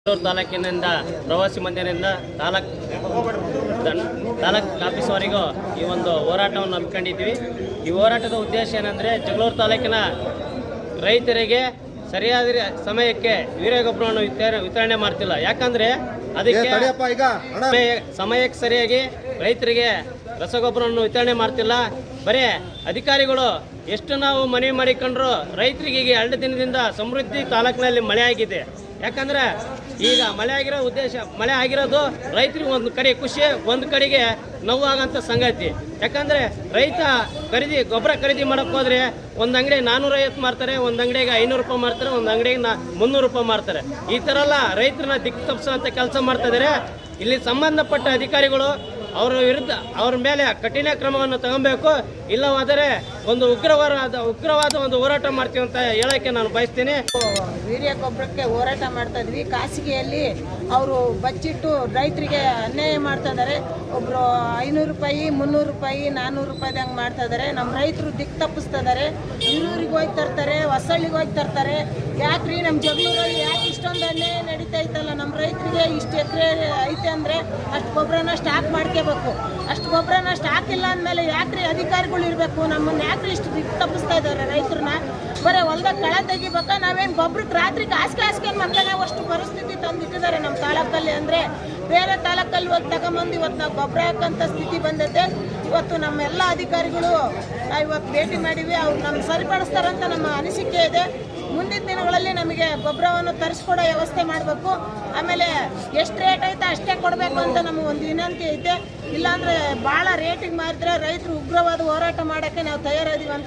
ತಾಲೂಕಿನಿಂದ ಪ್ರವಾಸಿ ಮಂದಿರದಿಂದ ತಾಲೂಕು ಆಫೀಸ್ವರೆಗೂ ಈ ಒಂದು ಹೋರಾಟವನ್ನು ಹಮ್ಮಿಕೊಂಡಿದ್ವಿ. ಈ ಹೋರಾಟದ ಉದ್ದೇಶ ಏನಂದರೆ, ಜಗಳೂರು ತಾಲೂಕಿನ ರೈತರಿಗೆ ಸರಿಯಾದ ಸಮಯಕ್ಕೆ ವೀರ್ಯಗೊಬ್ಬರವನ್ನು ವಿತರಣೆ ಮಾಡ್ತಿಲ್ಲ. ಯಾಕಂದರೆ ಅದಕ್ಕೆ ಸಮಯಕ್ಕೆ ಸರಿಯಾಗಿ ರೈತರಿಗೆ ರಸಗೊಬ್ಬರವನ್ನು ವಿತರಣೆ ಮಾಡ್ತಿಲ್ಲ. ಬರೀ ಅಧಿಕಾರಿಗಳು ಎಷ್ಟು ನಾವು ಮನವಿ ಮಾಡಿಕೊಂಡ್ರು ರೈತರಿಗೆ 2 ದಿನದಿಂದ ಸಮೃದ್ಧಿ ತಾಲೂಕಿನಲ್ಲಿ ಮಳೆ ಆಗಿದೆ. ಯಾಕಂದರೆ ಈಗ ಮಳೆ ಆಗಿರೋದು ರೈತರಿಗೆ ಒಂದು ಕಡೆ ಖುಷಿ, ಒಂದು ಕಡೆಗೆ ನೋವಾಗಂಥ ಸಂಗತಿ. ಯಾಕಂದರೆ ರೈತ ಗೊಬ್ಬರ ಖರೀದಿ ಮಾಡೋಕ್ಕೆ ಹೋದರೆ ಒಂದು ಅಂಗಡಿಗೆ 450 ಮಾರ್ತಾರೆ, ಒಂದು ಅಂಗಡಿಗೆ 500 ರೂಪಾಯಿ ಮಾರ್ತಾರೆ, ಒಂದು ಅಂಗಡಿಗೆ 300 ರೂಪಾಯಿ ಮಾರ್ತಾರೆ. ಈ ಥರ ಎಲ್ಲ ರೈತರನ್ನ ದಿಕ್ಕು ತಪ್ಪಿಸೋಂಥ ಕೆಲಸ ಮಾಡ್ತಾಯಿದ್ದಾರೆ. ಇಲ್ಲಿ ಸಂಬಂಧಪಟ್ಟ ಅಧಿಕಾರಿಗಳು ಅವ್ರ ಮೇಲೆ ಕಠಿಣ ಕ್ರಮವನ್ನು ತಗೊಬೇಕು. ಇಲ್ಲವಾದರೆ ಒಂದು ಉಗ್ರವಾದ ಒಂದು ಹೋರಾಟ ಮಾಡ್ತೀವಿ ಅಂತ ಹೇಳೋಕ್ಕೆ ನಾನು ಬಯಸ್ತೀನಿ. ವೀರ್ಯ ಗೊಬ್ಬರಕ್ಕೆ ಹೋರಾಟ ಮಾಡ್ತಾ ಇದ್ವಿ. ಖಾಸಗಿಯಲ್ಲಿ ಅವರು ಬಚ್ಚಿಟ್ಟು ರೈತರಿಗೆ ಅನ್ಯಾಯ ಮಾಡ್ತಾ ಇದ್ದಾರೆ. ಒಬ್ಬರು 500 ರೂಪಾಯಿ, 300 ರೂಪಾಯಿ, 400 ರೂಪಾಯಿದಂಗೆ ಮಾಡ್ತಾ ಇದ್ದಾರೆ. ನಮ್ಮ ರೈತರು ದಿಕ್ಕು ತಪ್ಪಿಸ್ತಾ ಇದ್ದಾರೆ. ಹಿರೂರಿಗೆ ಹೋಗಿ ತರ್ತಾರೆ, ಹೊಸಳ್ಳಿಗೆ ಹೋಗಿ ತರ್ತಾರೆ. ಯಾಕ್ರಿ ನಮ್ಮ ಜಗಳೂರಲ್ಲಿ ಯಾಕೆ ಇಷ್ಟೊಂದು ಅನ್ಯಾಯ ನಡೀತಾ ಇತ್ತಲ್ಲ? ನಮ್ಮ ರೈತರಿಗೆ ಇಷ್ಟು ಎಕರೆ ಐತೆ ಅಂದರೆ ಅಷ್ಟು ಗೊಬ್ಬರನ ಸ್ಟಾಕ್ ಮಾಡ್ಕೋಬೇಕು. ಅಷ್ಟು ಗೊಬ್ಬರನ ಸ್ಟಾಕ್ ಇಲ್ಲ ಅಂದಮೇಲೆ ಯಾಕ್ರಿ ಅಧಿಕಾರಿಗಳು ಇರಬೇಕು? ನಮ್ಮನ್ನು ಯಾಕ್ರಿ ಇಷ್ಟು ದಿಕ್ಕು ತಪ್ಪಿಸ್ತಾ ಇದ್ದಾರೆ ರೈತರನ್ನ? ಬರೀ ಹೊಲ್ದಾಗ ಕಳೆ ತೆಗಿಬೇಕಾ? ನಾವೇನು ಗೊಬ್ಬರಕ್ಕೆ ರಾತ್ರಿಗೆ ಹಾಸ್ಗೆ ಮಕ್ಕಳೇ ಅಷ್ಟು ಪರಿಸ್ಥಿತಿ ತಂದಿಟ್ಟಿದ್ದಾರೆ ನಮ್ಮ ತಾಲೂಕಲ್ಲಿ. ಅಂದರೆ ಬೇರೆ ತಾಲೂಕಲ್ಲಿ ಹೋಗಿ ತಗೊಂಬಂದು ಇವತ್ತು ನಾವು ಗೊಬ್ಬರ ಹಾಕೋಂಥ ಸ್ಥಿತಿ ಬಂದೈತೆ. ಇವತ್ತು ನಮ್ಮೆಲ್ಲ ಅಧಿಕಾರಿಗಳು ನಾವು ಇವತ್ತು ಭೇಟಿ ಮಾಡೀವಿ. ಅವ್ರು ನಮ್ಗೆ ಸರಿಪಡಿಸ್ತಾರಂತ ನಮ್ಮ ಅನಿಸಿಕೆ ಇದೆ. ಮುಂದಿನ ದಿನಗಳಲ್ಲಿ ನಮಗೆ ಗೊಬ್ಬರವನ್ನು ತರಿಸ್ಕೊಡೋ ವ್ಯವಸ್ಥೆ ಮಾಡಬೇಕು. ಆಮೇಲೆ ಎಷ್ಟು ರೇಟ್ ಐತೆ ಅಷ್ಟೇ ಕೊಡಬೇಕು ಅಂತ ನಮಗೆ ಒಂದು ವಿನಂತಿ ಐತೆ. ಇಲ್ಲಾಂದರೆ ಭಾಳ ರೇಟಿಗೆ ಮಾರಿದ್ರೆ ರೈತರು ಉಗ್ರವಾದ ಹೋರಾಟ ಮಾಡೋಕ್ಕೆ ನಾವು ತಯಾರಿದ್ದೀವಿ ಅಂತ